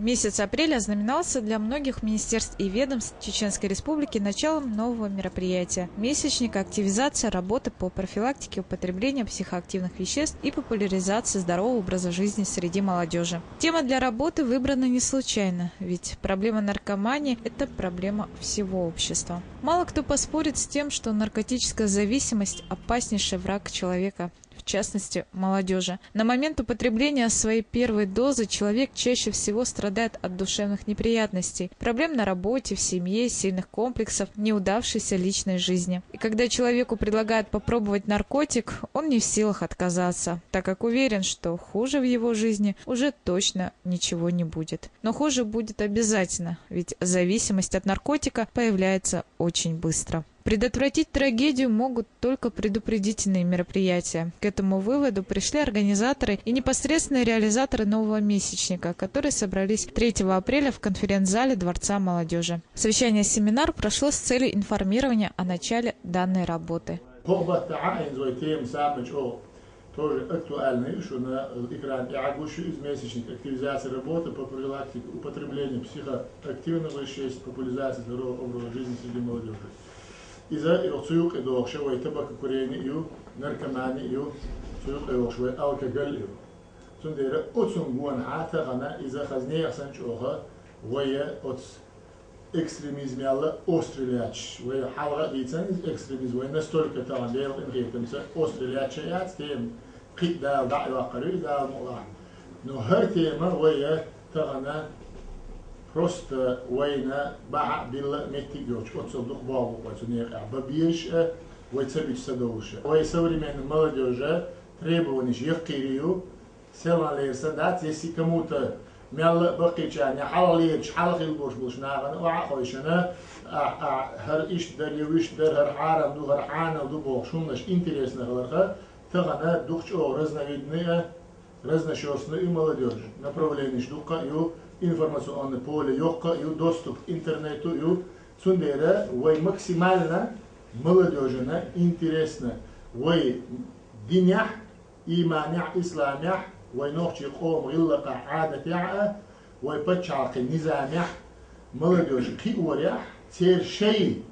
Месяц апреля ознаменовался для многих министерств и ведомств Чеченской Республики началом нового мероприятия – месячника активизации работы по профилактике употребления психоактивных веществ и популяризации здорового образа жизни среди молодежи. Тема для работы выбрана не случайно, ведь проблема наркомании – это проблема всего общества. Мало кто поспорит с тем, что наркотическая зависимость – опаснейший враг человека, в частности, молодежи. На момент употребления своей первой дозы человек чаще всего страдает от душевных неприятностей, проблем на работе, в семье, сильных комплексов, неудавшейся личной жизни. И когда человеку предлагают попробовать наркотик, он не в силах отказаться, так как уверен, что хуже в его жизни уже точно ничего не будет. Но хуже будет обязательно, ведь зависимость от наркотика появляется очень быстро. Предотвратить трагедию могут только предупредительные мероприятия. К этому выводу пришли организаторы и непосредственные реализаторы нового месячника, которые собрались 3 апреля в конференц-зале Дворца молодежи. Совещание-семинар прошло с целью информирования о начале данной работы. Тоже актуальный, что на экране месячник активизации работы по профилактике употребления психоактивных веществ, популяризации здорового образа жизни среди молодежи. Из-за цуюк и дохшевой табакокурения, наркомании, цуюк и дохшевой алкоголь. Сундера отсунгуан атагана из-за хазнея санчоха, вая от экстремизма острелять. Вая халга лицан из экстремизма, вая настолько там бел инхитамся острелять тем قيد دعوة قريب ده الموضوع. Но هرتيما вая тагана просто война баа билла метигоч отсылдук бабу вацунех бабиеш вайцабич садовуша. Вай современная молодежь требования якирию селалерса дат если кому-то мял бакичаня халалич халхил бош бушнаган ваахойшана хар иш дарьевиш дар хар харам ду хар хана ду бохшунаш интересно халарха тагана духчо разновидные разношерстную молодежь направление штука и информационное поле ёкка и доступ к интернету и сундера вой максимально молодежно интересно вой динях иманях исламях вой нохчи қом гиллака адатях вой пачалки низамях молодежь киорях цер шей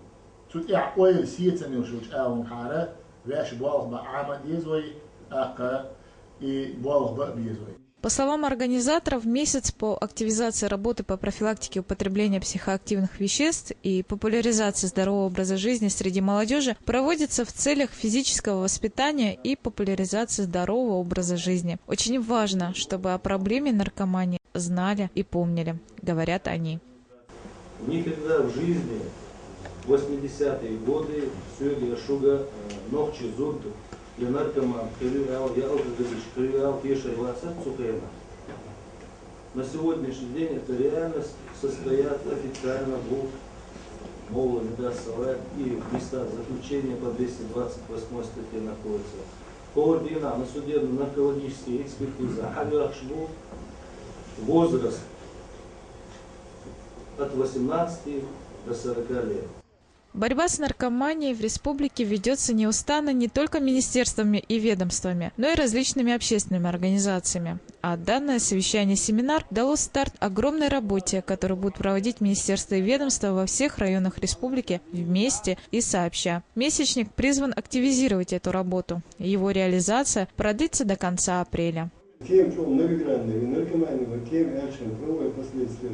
тут я ой сиетсанил шуч аун хара вяш болх ба амадиз вой ака и болх ба безвой. По словам организаторов, месяц по активизации работы по профилактике употребления психоактивных веществ и популяризации здорового образа жизни среди молодежи проводится в целях физического воспитания и популяризации здорового образа жизни. Очень важно, чтобы о проблеме наркомании знали и помнили, говорят они. Никогда в жизни, в 80-е годы, все Шуга, Нохчи, Зурд, и наркоман, на сегодняшний день эта реальность состоят официально двух молов и места заключения по 228 статье находятся. Поводина на судебно-наркологические экспертизы возраст от 18 до 40 лет. Борьба с наркоманией в республике ведется неустанно не только министерствами и ведомствами, но и различными общественными организациями. А данное совещание-семинар дало старт огромной работе, которую будут проводить министерства и ведомства во всех районах республики вместе и сообща. Месячник призван активизировать эту работу. Его реализация продлится до конца апреля. Тем, что многогранные, наркоманные, тем правовые последствия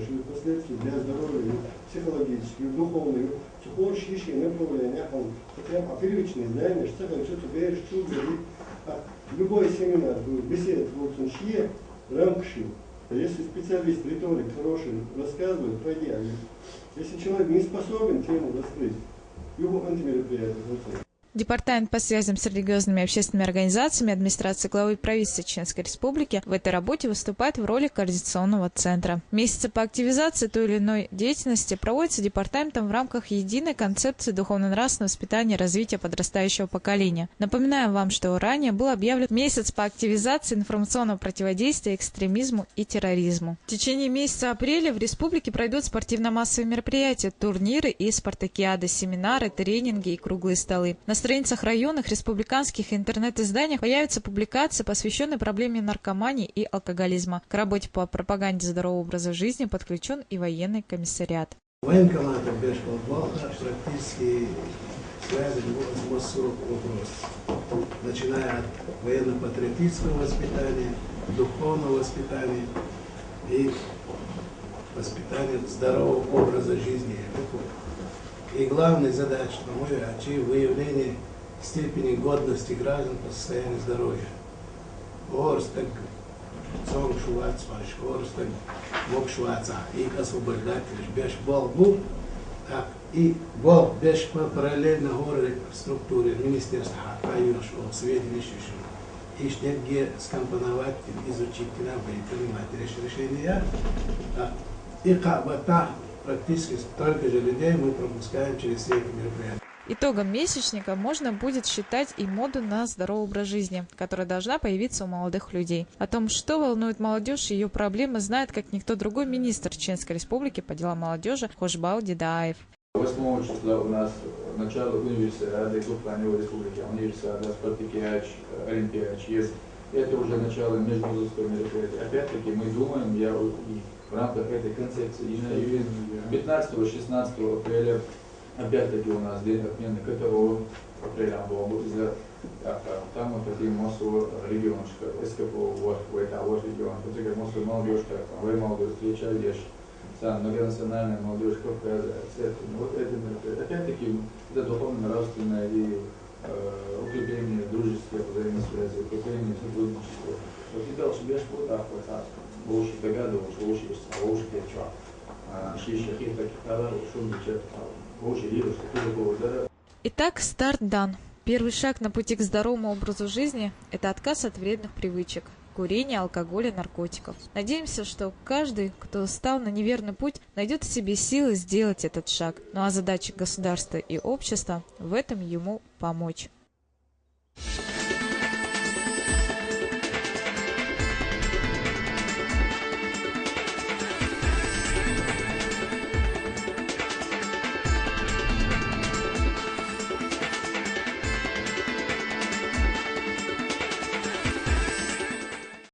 для здоровья, психологические, духовные, психологические направления, прям первичные знания, что что-то берешь, что говорит. Любой семинар, беседа, в общем, чье рамкши. Если специалист, риторик хороший, рассказывает, пойди. Если человек не способен тему раскрыть, его антимероприятие. Департамент по связям с религиозными и общественными организациями администрации главы правительства Чеченской Республики в этой работе выступает в роли координационного центра. Месяцы по активизации той или иной деятельности проводятся департаментом в рамках единой концепции духовно-нравственного воспитания и развития подрастающего поколения. Напоминаем вам, что ранее был объявлен месяц по активизации информационного противодействия экстремизму и терроризму. В течение месяца апреля в республике пройдут спортивно-массовые мероприятия, турниры и спартакиады, семинары, тренинги и круглые столы. На страницах районных, республиканских и интернет-изданиях появятся публикации, посвященные проблеме наркомании и алкоголизма. К работе по пропаганде здорового образа жизни подключен и военный комиссариат. Военкомат Бешполбалха практически связан с массой вопросов, начиная от военно-патриотического воспитания, духовного воспитания и воспитания здорового образа жизни. И главная задача, на мой взгляд, выявление степени годности граждан по состоянию здоровья. Орстак, цон шуац, орстак, мог шуаца, и освобождатель, беш болбу, так, и бол беш параллельно горы структуре министерства, каюш, сведения еще. И где скомпоновать, изучить, принимать решения. И как практически столько же людей мы пропускаем через все эти мероприятия. Итогом месячника можно будет считать и моду на здоровый образ жизни, которая должна появиться у молодых людей. О том, что волнует молодежь и ее проблемы, знает как никто другой министр Чеченской Республики по делам молодежи Хошбау Дедаев. 8 числа у нас начало универсиады Кубани Республики, универсиада, спартакиач, олимпиач есть. Это уже начало межвузовского мероприятия. Опять-таки мы думаем, и в рамках этой концепции, 15-16 апреля, опять-таки у нас день отмены КТО, апреля там мы хотим массового региончика, СКПО, вот регион, хотим массовую молодежь, вы молодежь, встреча, вещь, многонациональная молодежь, Кавказа, вот это мероприятие. Опять-таки, это духовно-нравственное и укрепление дружеских взаимосвязей, укрепление сотрудничества. Вот и дальше бежишь вот так вот, лучше догадываешь, лучше перчат, шишки, таких товаров, шум бюджет, лучше видишь, такого. Итак, старт дан. Первый шаг на пути к здоровому образу жизни – это отказ от вредных привычек – курения, алкоголя, наркотиков. Надеемся, что каждый, кто стал на неверный путь, найдет в себе силы сделать этот шаг. Ну а задача государства и общества – в этом ему помочь.